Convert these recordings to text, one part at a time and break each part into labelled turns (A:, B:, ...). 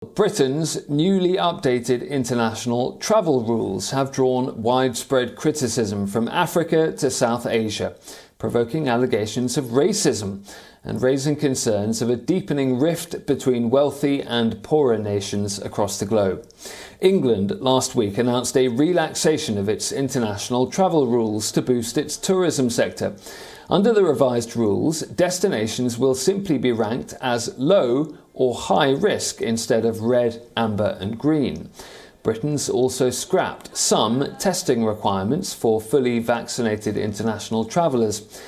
A: Britain's newly updated international travel rules have drawn widespread criticism from Africa to South Asia, provoking allegations of racism and raising concerns of a deepening rift between wealthy and poorer nations across the globe. England last week announced a relaxation of its international travel rules to boost its tourism sector. Under the revised rules, destinations will simply be ranked as low or high risk instead of red, amber and green. Britain's also scrapped some testing requirements for fully vaccinated international travellers.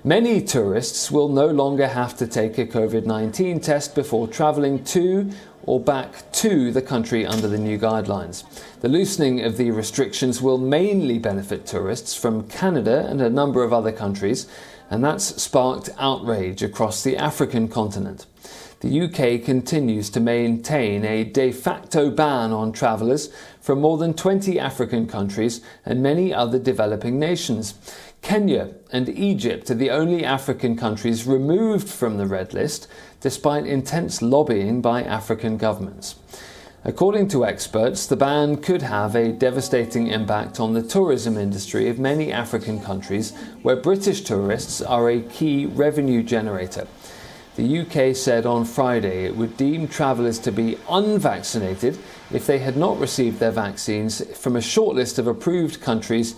A: Many tourists will no longer have to take a COVID-19 test before travelling to or back to the country under the new guidelines. The loosening of the restrictions will mainly benefit tourists from Canada and a number of other countries, and that's sparked outrage across the African continent. The UK continues to maintain a de facto ban on travellers from more than 20 African countries and many other developing nations. Kenya and Egypt are the only African countries removed from the red list, despite intense lobbying by African governments. According to experts, the ban could have a devastating impact on the tourism industry of many African countries where British tourists are a key revenue generator. The UK said on Friday it would deem travellers to be unvaccinated if they had not received their vaccines from a shortlist of approved countries,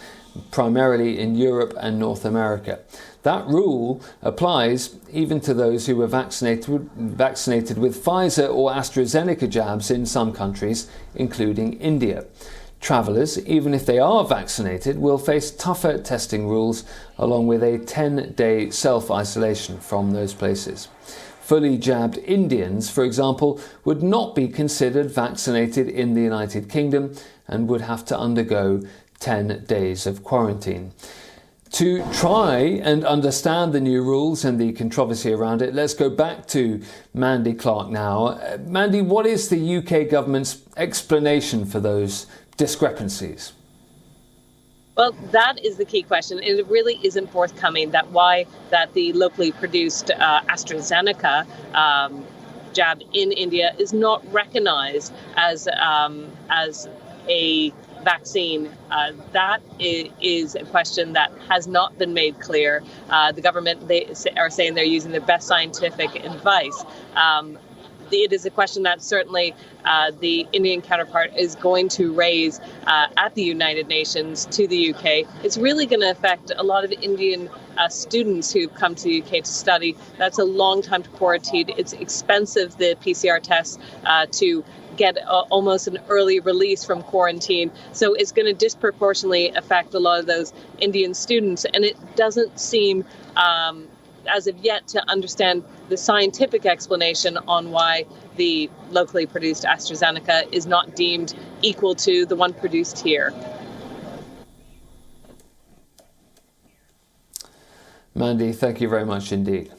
A: primarily in Europe and North America. That rule applies even to those who were vaccinated with Pfizer or AstraZeneca jabs in some countries, including India. Travellers, even if they are vaccinated, will face tougher testing rules along with a 10-day self-isolation from those places. Fully jabbed Indians, for example, would not be considered vaccinated in the United Kingdom and would have to undergo 10 days of quarantine. To try and understand the new rules and the controversy around it, let's go back to Mandy Clark now. Mandy, what is the UK government's explanation for those discrepancies?
B: Well, that is the key question. It really isn't forthcoming that the locally produced AstraZeneca jab in India is not recognized as a vaccine. That is a question that has not been made clear. The government, they are saying they're using their best scientific advice. It is a question that certainly the Indian counterpart is going to raise at the United Nations to the UK. It's really going to affect a lot of Indian students who've come to the UK to study. That's a long time to quarantine. It's expensive, the PCR tests, to get almost an early release from quarantine. So it's going to disproportionately affect a lot of those Indian students. And it doesn't seem, as of yet, to understand the scientific explanation on why the locally produced AstraZeneca is not deemed equal to the one produced here.
A: Mandy, thank you very much indeed.